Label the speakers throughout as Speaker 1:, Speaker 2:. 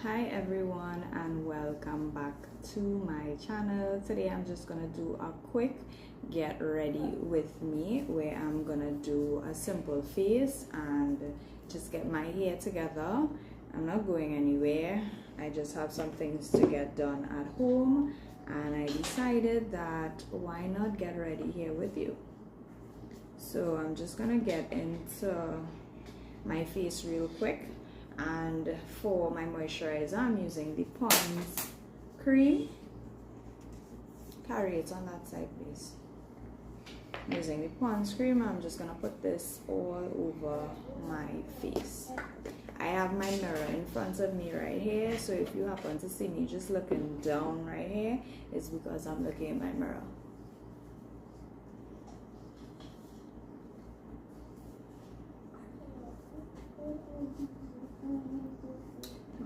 Speaker 1: Hi everyone and welcome back to my channel. Today I'm just gonna do a quick get ready with me where I'm gonna do a simple face and just get my hair together. I'm not going anywhere. I just have some things to get done at home and I decided that why not get ready here with you. So I'm just gonna get into my face real quick. And for my moisturizer, I'm using the Pond's cream. Carry it on that side, please. I'm using the Pond's cream. I'm just gonna put this all over my face. I have my mirror in front of me right here, so if you happen to see me just looking down right here, it's because I'm looking in my mirror.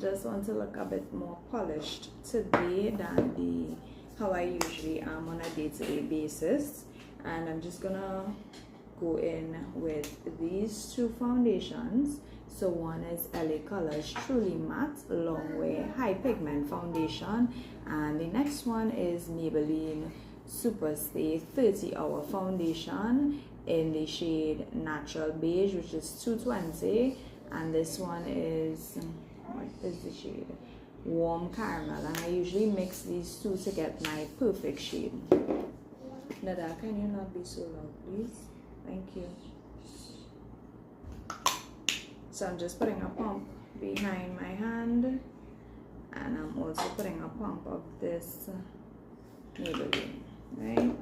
Speaker 1: Just want to look a bit more polished today than how I usually am on a day-to-day basis, and I'm just gonna go in with these two foundations. So one is LA Colors Truly Matte Long Wear High Pigment Foundation, and the next one is Maybelline Super Stay 30-Hour Foundation in the shade Natural Beige, which is 220, and this one is, what is the shade? Warm Caramel, and I usually mix these two to get my perfect shade. Nada, can you not be so loud, please? Thank you. So I'm just putting a pump behind my hand, and I'm also putting a pump of this Maybelline, right?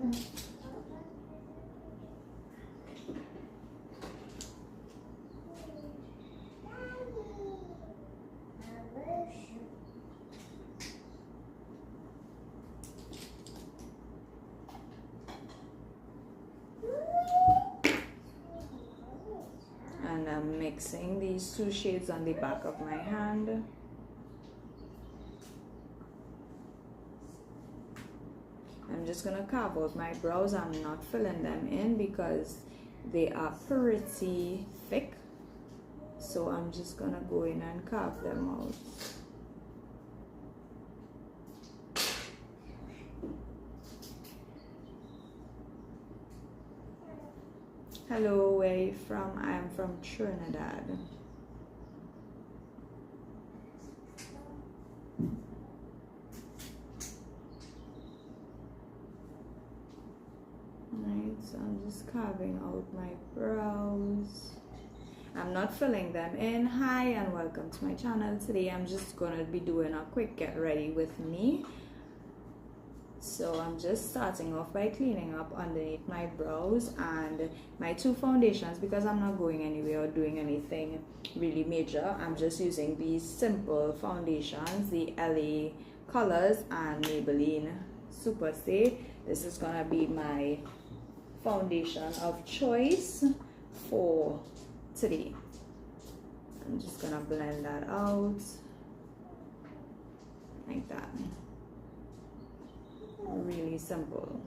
Speaker 1: And I'm mixing these two shades on the back of my hand. I'm just gonna carve out my brows. I'm not filling them in because they are pretty thick. So I'm just gonna go in and carve them out. Hello, where are you from? I am from Trinidad. Alright, so I'm just carving out my brows. I'm not filling them in. Hi and welcome to my channel. Today I'm just gonna be doing a quick get ready with me. So I'm just starting off by cleaning up underneath my brows and my two foundations, because I'm not going anywhere or doing anything really major. I'm just using these simple foundations, the LA Colors and Maybelline Super Stay. This is gonna be my foundation of choice for today. I'm just gonna blend that out like that. Really simple.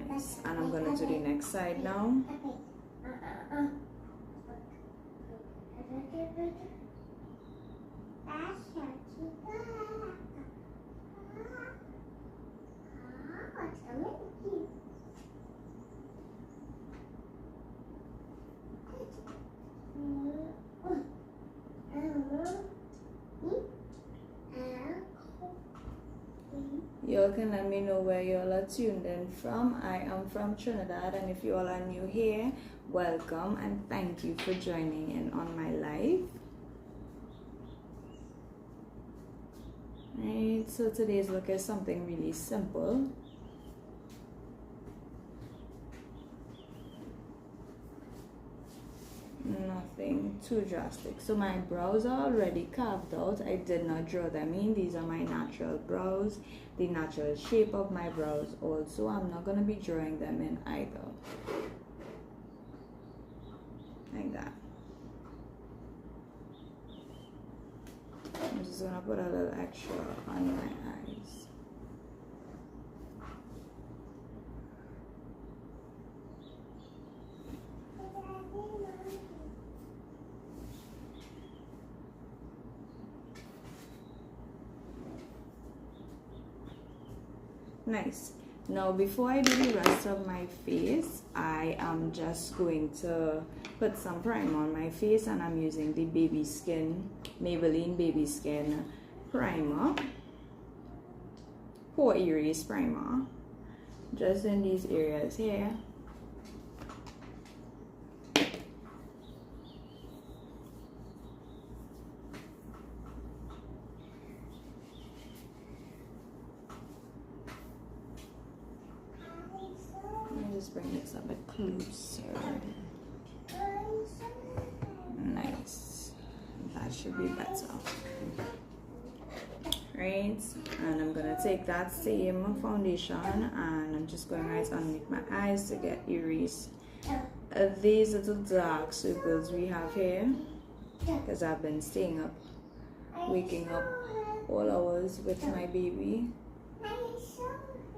Speaker 1: Nice. And I'm gonna do the next side now. Y'all can let me know where y'all are tuned in from. I am from Trinidad, and if you all are new here, welcome and thank you for joining in on my live. Right, so today's look is something really simple. Nothing too drastic. So my brows are already carved out. I did not draw them in. These are my natural brows, the natural shape of my brows also. I'm not going to be drawing them in either. Like that. I'm just going to put a little extra on my eyes. Nice. Now before I do the rest of my face, I am just going to put some primer on my face, and I'm using the Baby Skin, Maybelline Baby Skin primer, pore erase primer, just in these areas here. Bring this a bit closer. Nice. That should be better. Right, and I'm gonna take that same foundation and I'm just going right underneath my eyes to get erase these little dark circles we have here, because I've been staying up, waking up all hours with my baby.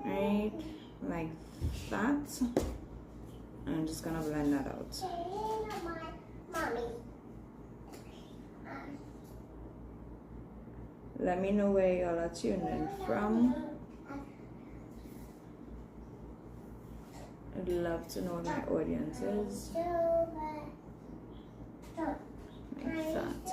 Speaker 1: Right, like that. I'm just gonna blend that out. Let me know where y'all are tuned in from. I'd love to know what my audience is. Like that.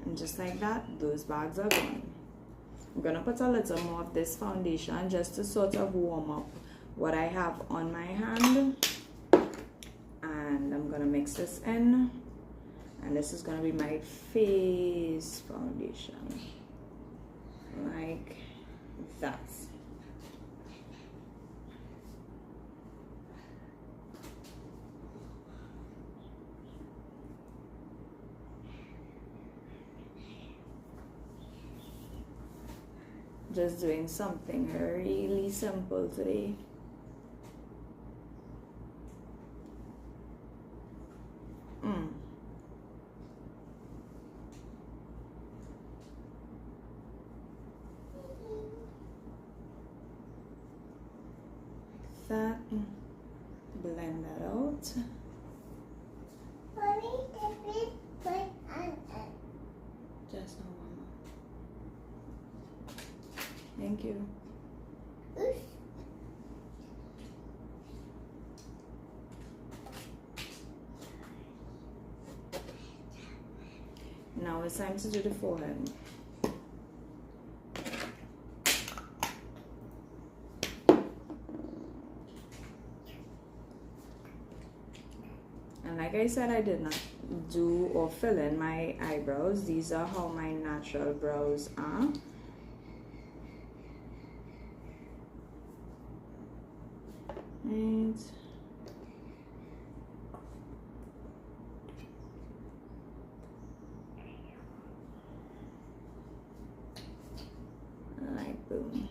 Speaker 1: And just like that, those bags are gone. I'm gonna put a little more of this foundation just to sort of warm up what I have on my hand, and I'm gonna mix this in, and this is gonna be my face foundation, like that. Just doing something really simple today. That, blend that out. Just no, Mama. Thank you. Now it's time to do the forehead. And like I said, I did not do or fill in my eyebrows. These are how my natural brows are. And like boom.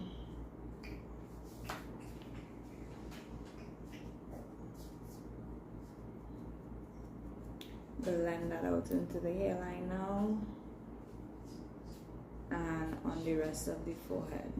Speaker 1: Blend that out into the hairline now, and on the rest of the forehead.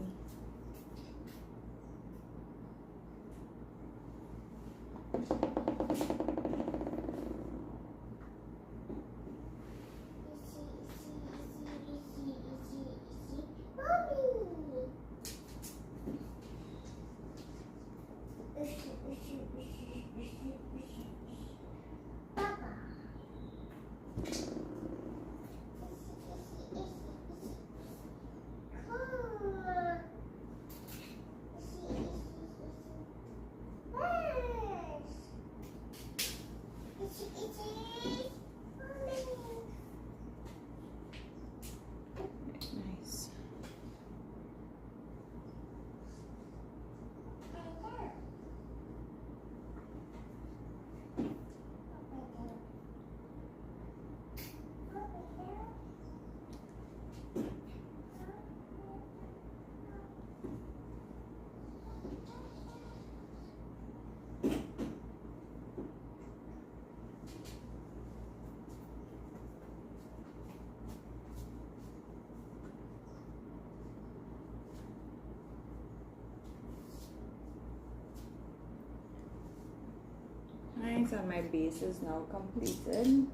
Speaker 1: Alright, so my base is now completed.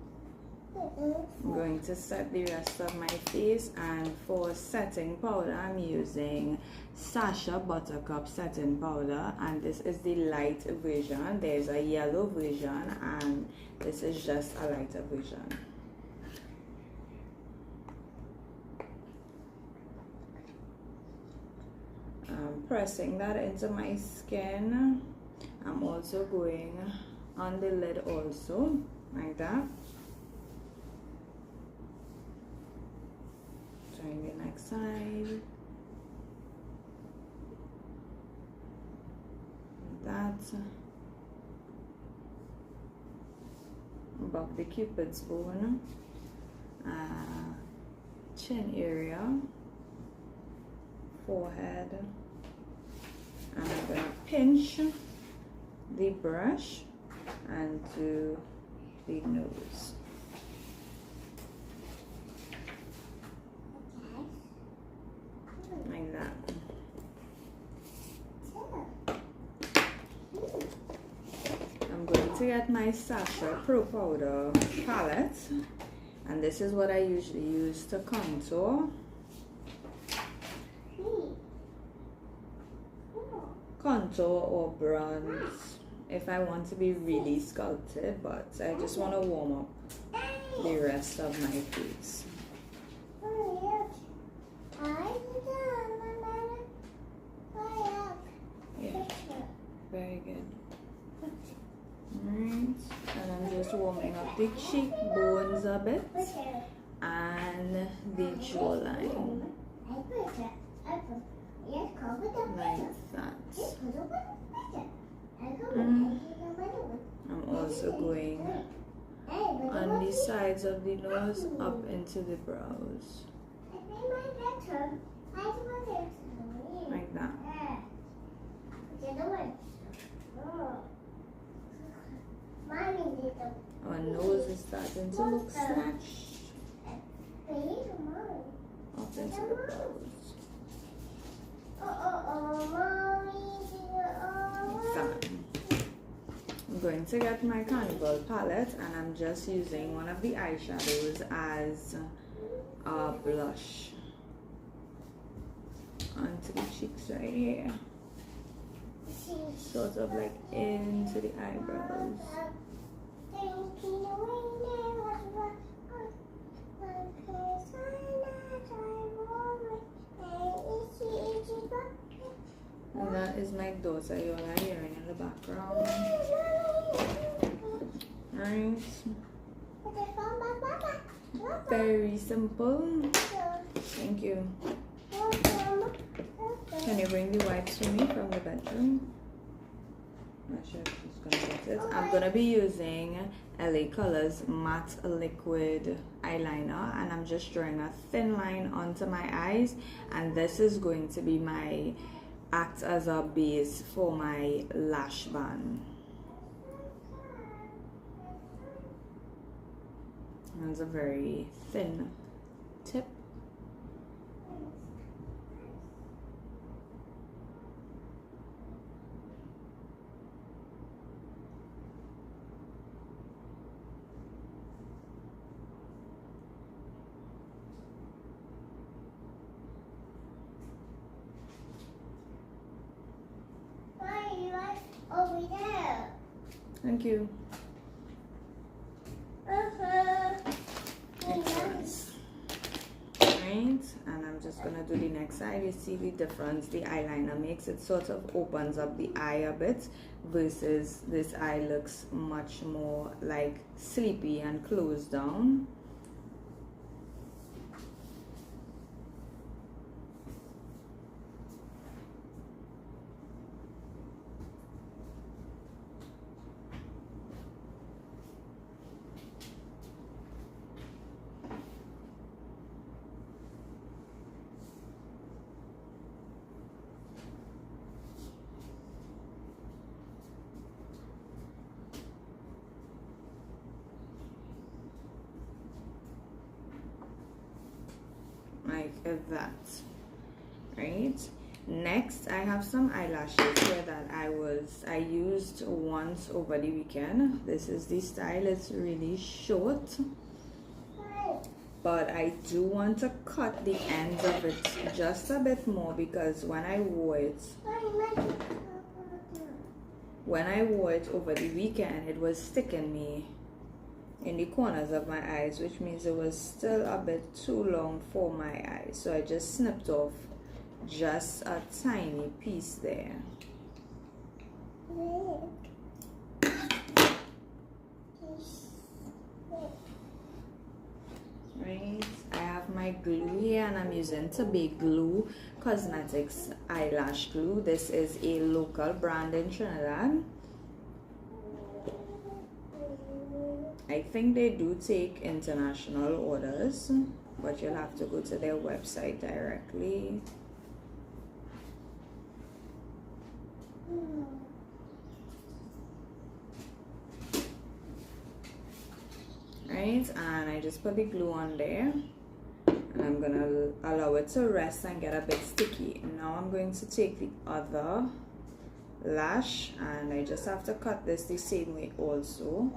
Speaker 1: I'm going to set the rest of my face, and for setting powder I'm using Sasha Buttercup setting powder, and this is the light version. There's a yellow version and this is just a lighter version. I'm pressing that into my skin. I'm also going on the lid also, like that. Trying the next side. Like that. Above the cupid's bone. Chin area. Forehead. And I'm going to pinch the brush and do the nose. Like that. I'm going to get my Sasha Pro Powder palette, and this is what I usually use to contour. Contour or bronze if I want to be really sculpted, but I just want to warm up the rest of my face. Yeah, very good. Alright, and I'm just warming up the cheekbones a bit and the jawline. Like that. I'm also going on the sides of the nose up into the brows. Like that. Our nose is starting to look snatched up into the brows. I'm going to get my Carnival palette, and I'm just using one of the eyeshadows as a blush onto the cheeks right here, sort of like into the eyebrows. And that is my daughter, you all are hearing in the background. Right. Very simple. Thank you. Can you bring the wipes for me from the bedroom? Not sure if she's gonna get it. I'm gonna be using LA Colors matte liquid eyeliner, and I'm just drawing a thin line onto my eyes, and this is going to be my act as a base for my lash band. And it's a very thin tip.
Speaker 2: Over there.
Speaker 1: Thank you. Right, and I'm just gonna do the next side. You see the difference the eyeliner makes. It sort of opens up the eye a bit, versus this eye looks much more like sleepy and closed down. Like that, right? Next, I have some eyelashes here that I used once over the weekend. This is the style. It's really short, but I do want to cut the ends of it just a bit more because when I wore it over the weekend, it was sticking me in the corners of my eyes, which means it was still a bit too long for my eyes. So I just snipped off just a tiny piece there. Right, I have my glue here and I'm using To Be Glue Cosmetics eyelash glue. This is a local brand in Trinidad. I think they do take international orders, but you'll have to go to their website directly. Right, and I just put the glue on there and I'm gonna allow it to rest and get a bit sticky. Now I'm going to take the other lash and I just have to cut this the same way also.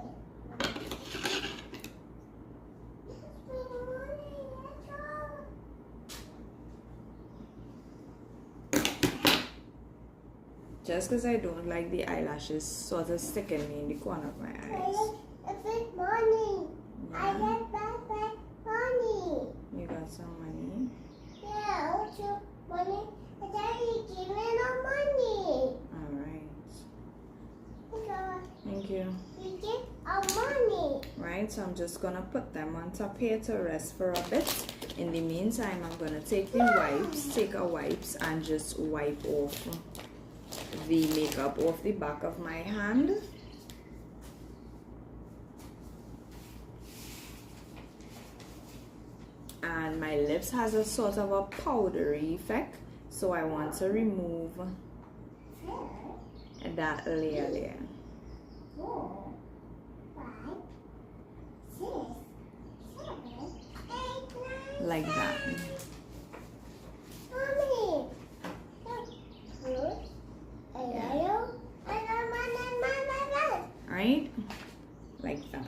Speaker 1: Just because I don't like the eyelashes sort of sticking me in the corner of my eyes.
Speaker 2: Money.
Speaker 1: Yeah.
Speaker 2: I get back money.
Speaker 1: You got some money?
Speaker 2: Yeah, also money. Daddy, give me no money.
Speaker 1: Alright.
Speaker 2: Because
Speaker 1: Thank you.
Speaker 2: we get our money.
Speaker 1: Right, so I'm just gonna put them on top here to rest for a bit. In the meantime, I'm gonna take a wipes and just wipe off the makeup off the back of my hand. And my lips has a sort of a powdery effect, so I want to remove that layer there.
Speaker 2: 4, 5, 6, 7, 8, 9.
Speaker 1: Like that.
Speaker 2: Mommy. Good. Yellow.
Speaker 1: Right? Like that.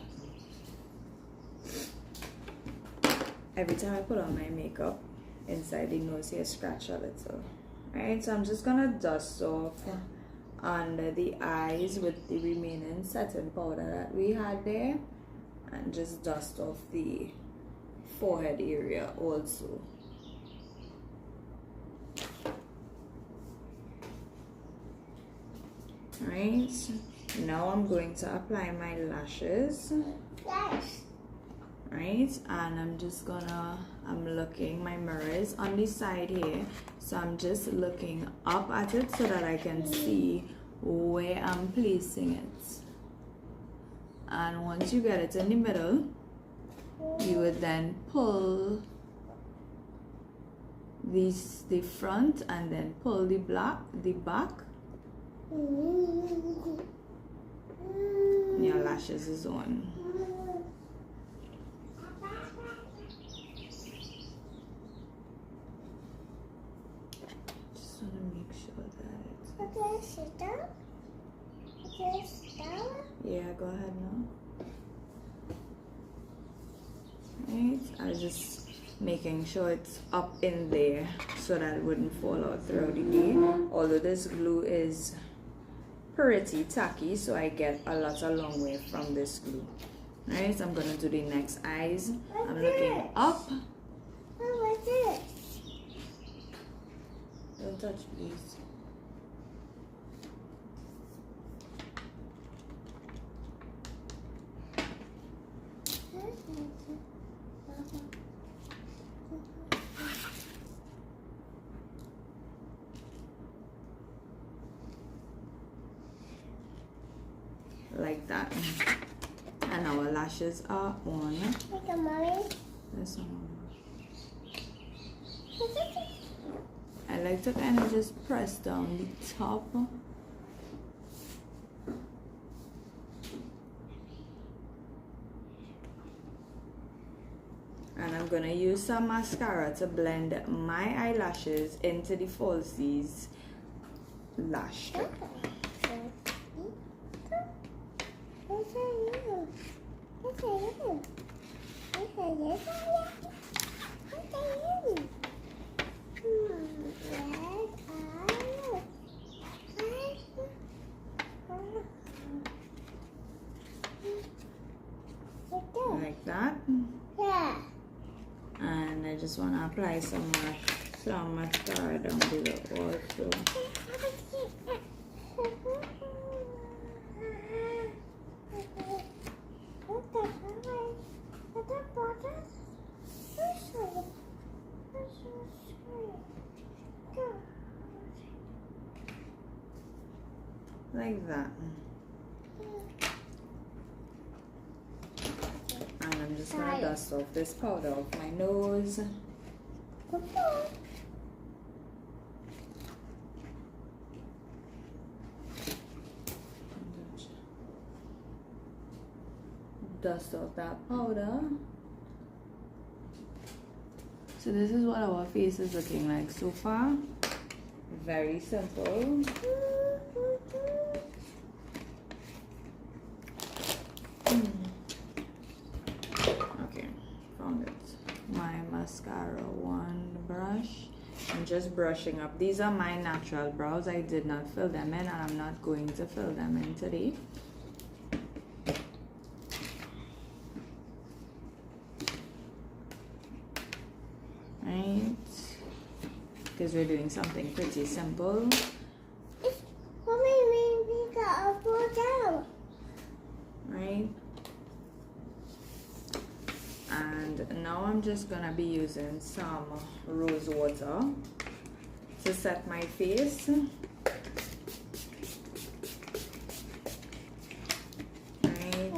Speaker 1: Every time I put on my makeup, inside the nose here scratch a little. Right, so I'm just gonna dust off under the eyes with the remaining setting powder that we had there, and just dust off the forehead area also. Right, now I'm going to apply my lashes.
Speaker 2: Yes.
Speaker 1: Right, and I'm looking, my mirror is on the side here, so I'm just looking up at it so that I can see where I'm placing it. And once you get it in the middle, you would then pull the front and then pull the back. Your lashes is on. Just want to make sure that it's...
Speaker 2: Okay, sit down. Okay, sit down.
Speaker 1: Yeah, go ahead now. Right, I was just making sure it's up in there so that it wouldn't fall out throughout the day. Although this glue is pretty tacky, so I get a long way from this glue. Right, so I'm gonna do the next eyes. I'm looking up.
Speaker 2: What's this?
Speaker 1: Don't touch, please. Like that, and our lashes are on.
Speaker 2: Like a mommy.
Speaker 1: This one. I like to kind of just press down the top. And I'm I'm gonna use some mascara to blend my eyelashes into the falsies lash strip. Like that.
Speaker 2: Yeah.
Speaker 1: And I just want to apply some mascara down below also. Like that. And I'm just gonna dust off this powder off my nose. Dust off that powder. So this is what our face is looking like so far. Very simple. Okay, found it. My mascara wand brush. I'm just brushing up. These are my natural brows. I did not fill them in, and I'm not going to fill them in today. Right, because we're doing something pretty simple.
Speaker 2: We got a pull down.
Speaker 1: Right, and now I'm just gonna be using some rose water to set my face. Right,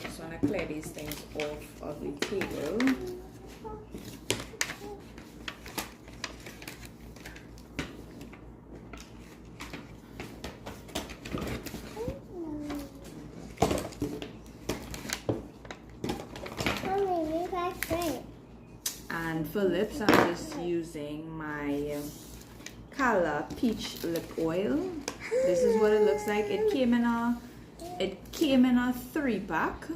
Speaker 1: just wanna clear these things off of the table. And for lips, I'm just using my Color Peach Lip Oil. This is what it looks like. It came in a 3-pack.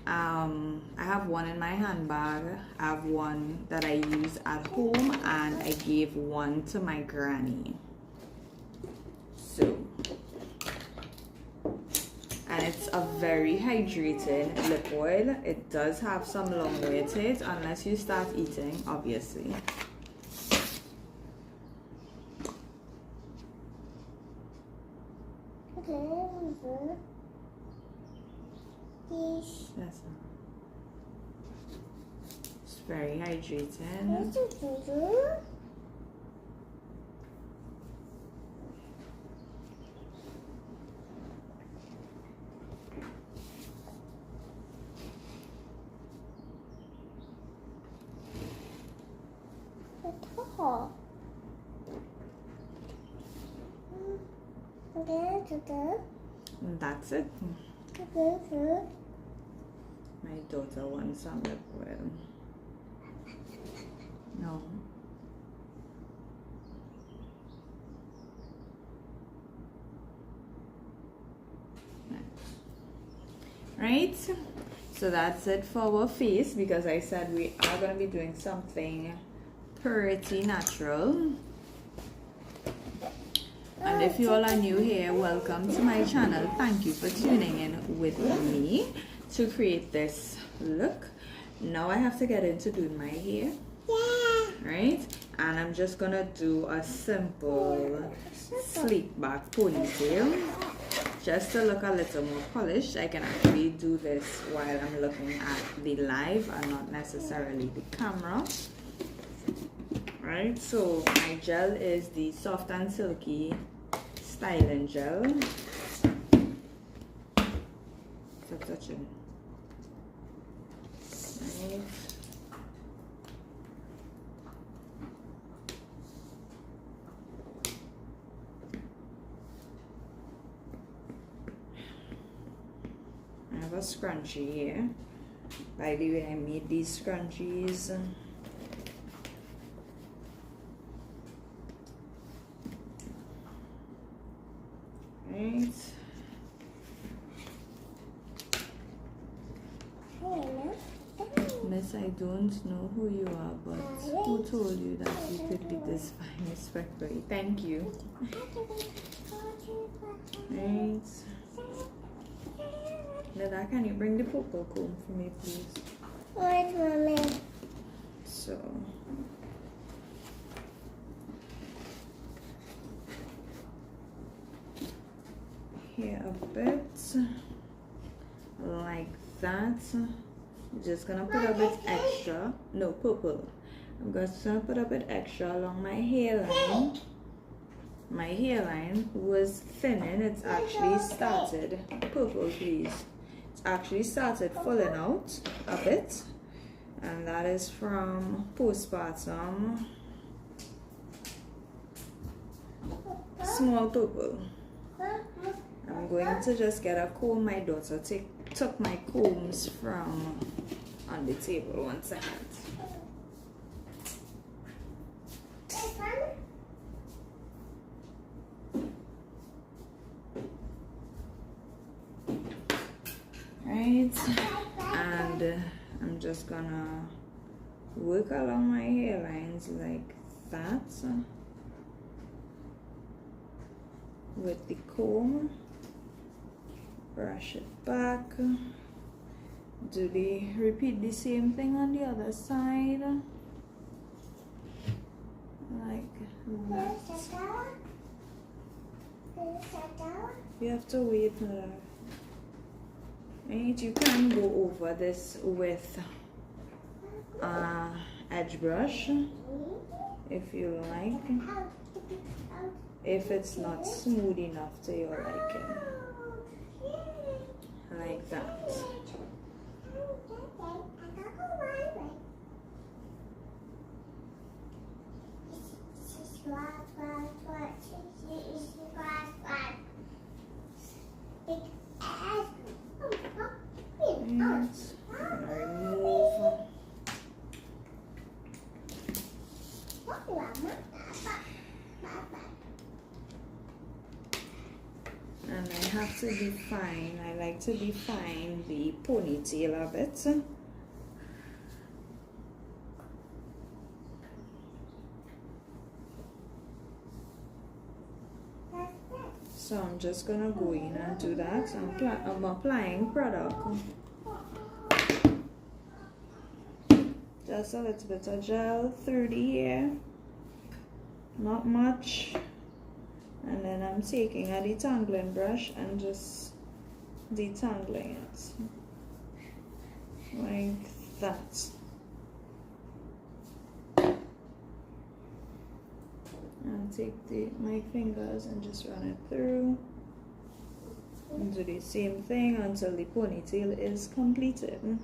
Speaker 1: I have one in my handbag. I have one that I use at home, and I gave one to my granny. So, and it's a very hydrating lip oil. It does have some long wear to it, unless you start eating, obviously. Yes. It's very hydrating. And that's it. My daughter wants some lip oil. No. Right? So that's it for our face, because I said we are going to be doing something pretty natural. And if you all are new here, welcome to my channel. Thank you for tuning in with me to create this look. Now I have to get into doing my hair.
Speaker 2: Yeah.
Speaker 1: Right? And I'm just gonna do a simple sleek back ponytail just to look a little more polished. I can actually do this while I'm looking at the live and not necessarily the camera. Right, so my gel is the Soft and Silky Styling Gel. Stop touching. Right. I have a scrunchie here. By the way, I made these scrunchies. Right. Miss, I don't know who you are, but who told you that you could be this fine respectfully? Thank you. Right. Nada, can you bring the purple comb for me, please?
Speaker 2: Where's Mommy?
Speaker 1: So. Here a bit. Like that. Just gonna put a bit extra. No, purple. I'm just gonna put a bit extra along my hairline. My hairline was thinning. It's actually started. Purple, please. It's actually started falling out a bit. And that is from postpartum. Small purple. I'm going to just get a comb. My daughter took my combs from on the table. 1 second. Right, and I'm just gonna work along my hairlines like that with the comb. Brush it back. Repeat the same thing on the other side. Like that. You have to wait. Right, you can go over this with edge brush if you like. If it's not smooth enough to your liking. Like that. And I have to define, I like to define the ponytail a bit. So I'm just gonna go in and do that. I'm applying product. Just a little bit of gel through the hair. Not much. And then I'm taking a detangling brush and just detangling it. Like that. And take my fingers and just run it through. And do the same thing until the ponytail is completed.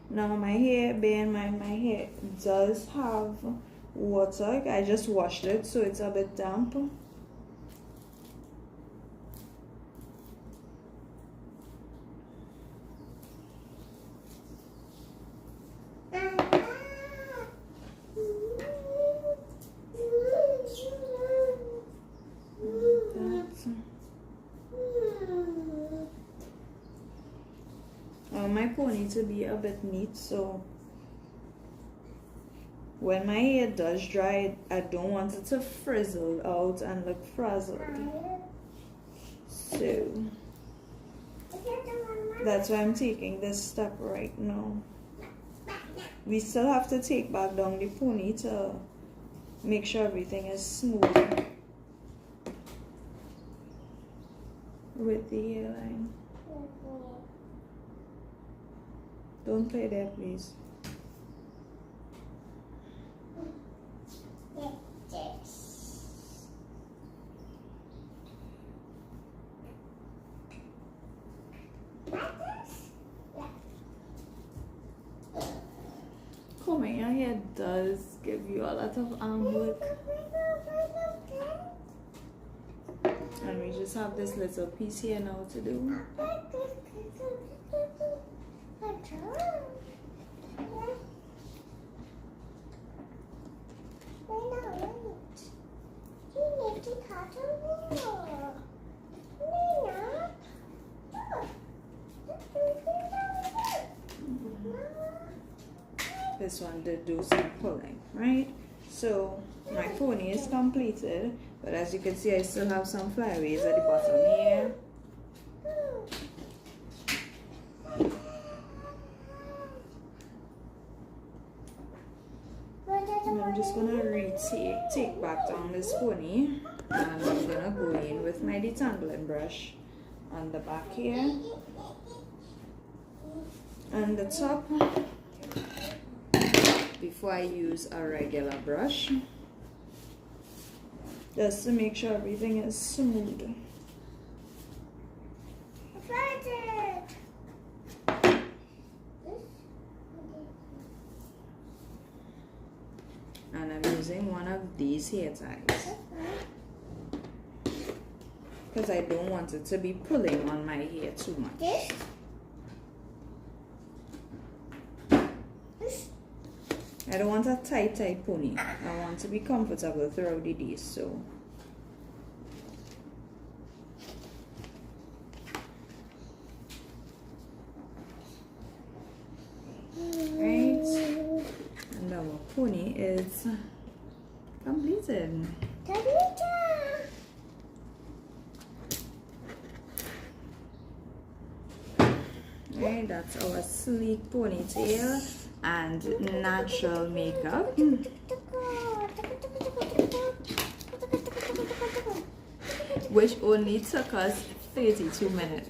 Speaker 1: Now my hair, bear in mind my hair does have water. I just washed it, so it's a bit damp. My pony to be a bit neat, so when my hair does dry, I don't want it to frizzle out and look frazzled. So that's why I'm taking this step right now. We still have to take back down the pony to make sure everything is smooth with the hairline. Don't play there, please. Combing your hair does give you a lot of arm work. And we just have this little piece here now to do. This one did do some pulling, right? So my pony is completed, but as you can see, I still have some flyaways at the bottom here. And I'm just gonna take back down this pony, and I'm gonna go in with my detangling brush on the back here and the top before I use a regular brush, just to make sure everything is smooth. And I'm using one of these hair ties because I don't want it to be pulling on my hair too much. I don't want a tight pony. I want to be comfortable throughout the day, so right, and our pony is completed. Right, that's our sleek ponytail and natural makeup. Which only took us 32 minutes.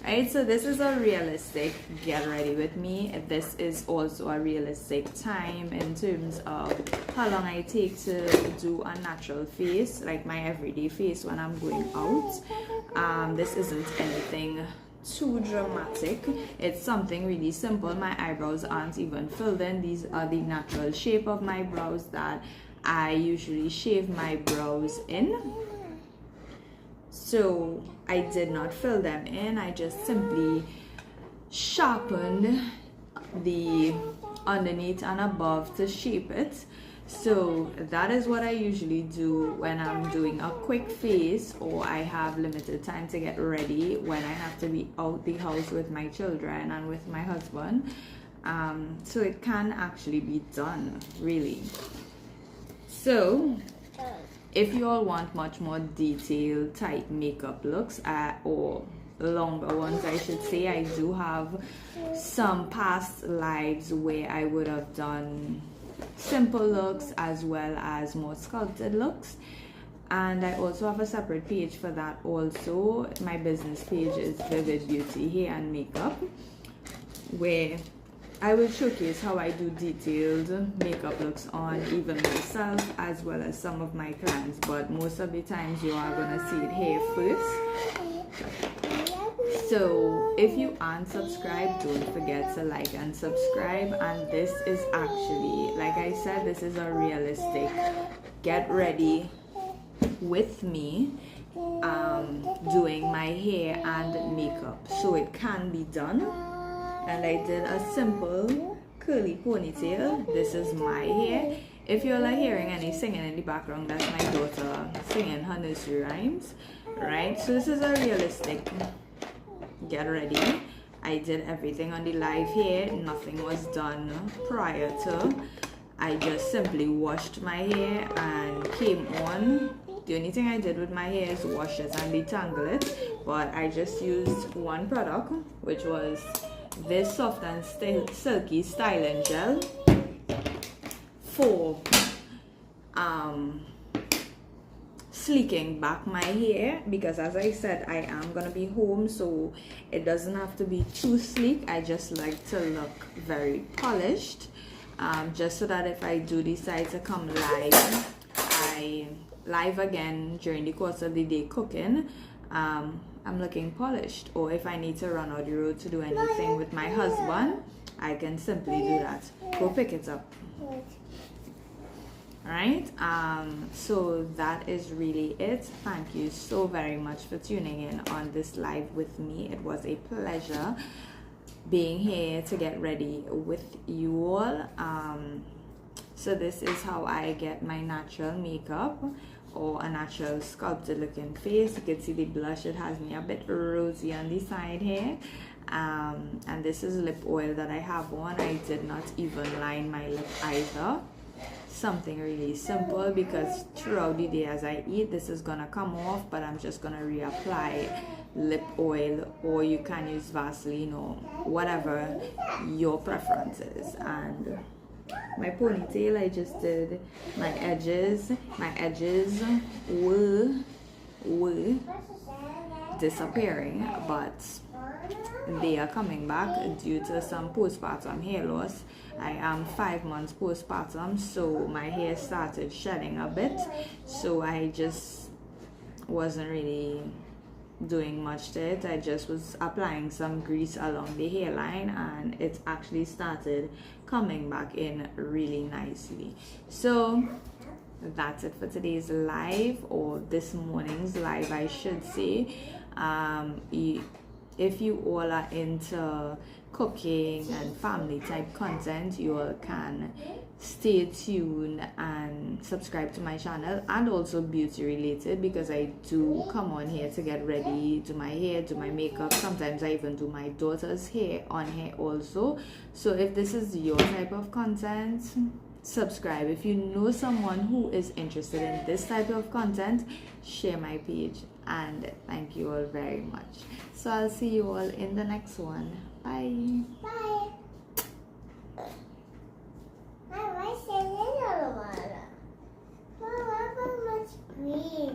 Speaker 1: Right, so this is a realistic get ready with me. This is also a realistic time in terms of how long I take to do a natural face, like my everyday face when I'm going out. This isn't anything too dramatic. It's something really simple. My eyebrows aren't even filled in. These are the natural shape of my brows that I usually shave my brows in. So I did not fill them in. I just simply sharpened the underneath and above to shape it. So that is what I usually do when I'm doing a quick face or I have limited time to get ready, when I have to be out the house with my children and with my husband. So it can actually be done, really. So if you all want much more detailed type makeup looks, or longer ones I should say, I do have some past lives where I would have done simple looks as well as more sculpted looks, and I also have a separate page for that also. My business page is Vivid Beauty Hair and Makeup, where I will showcase how I do detailed makeup looks on even myself as well as some of my clients, but most of the times you are gonna see it here first. So if you aren't subscribed, don't forget to like and subscribe. And this is actually, like I said, this is a realistic get ready with me doing my hair and makeup, so it can be done. And I did a simple curly ponytail. This is my hair. If you're like hearing any singing in the background, that's my daughter singing her nursery rhymes, right? So this is a realistic get ready. I did everything on the live hair. Nothing was done prior to. I just simply washed my hair and came on. The only thing I did with my hair is wash it and detangle it, but I just used one product, which was this soft and silky styling gel for sleeking back my hair, because as I said, I am gonna be home, so it doesn't have to be too sleek. I just like to look very polished, just so that if I do decide to come live again during the course of the day cooking, I'm looking polished. Or if I need to run out the road to do anything with my husband, I can simply do that. Go pick it up. Alright, so that is really it. Thank you so very much for tuning in on this live with me. It was a pleasure being here to get ready with you all. So this is how I get my natural makeup, or a natural sculpted looking face. You can see the blush, it has me a bit rosy on the side here. And this is lip oil that I have on. I did not even line my lip either. Something really simple, because throughout the day as I eat, this is gonna come off, but I'm just gonna reapply lip oil, or you can use Vaseline or whatever your preference is. And my ponytail, I just did my edges were disappearing, but they are coming back due to some postpartum hair loss. I am 5 months postpartum, so my hair started shedding a bit, so I just wasn't really doing much to it. I just was applying some grease along the hairline, and it actually started coming back in really nicely. So that's it for today's live, or this morning's live I should say. If you all are into cooking and family type content, you all can stay tuned and subscribe to my channel, and also beauty related, because I do come on here to get ready, do my hair, do my makeup. Sometimes I even do my daughter's hair on here also. So if this is your type of content, subscribe. If you know someone who is interested in this type of content, share my page. And thank you all very much. So I'll see you all in the next one. Bye.
Speaker 2: Bye. I like the little one. Mom, how much green?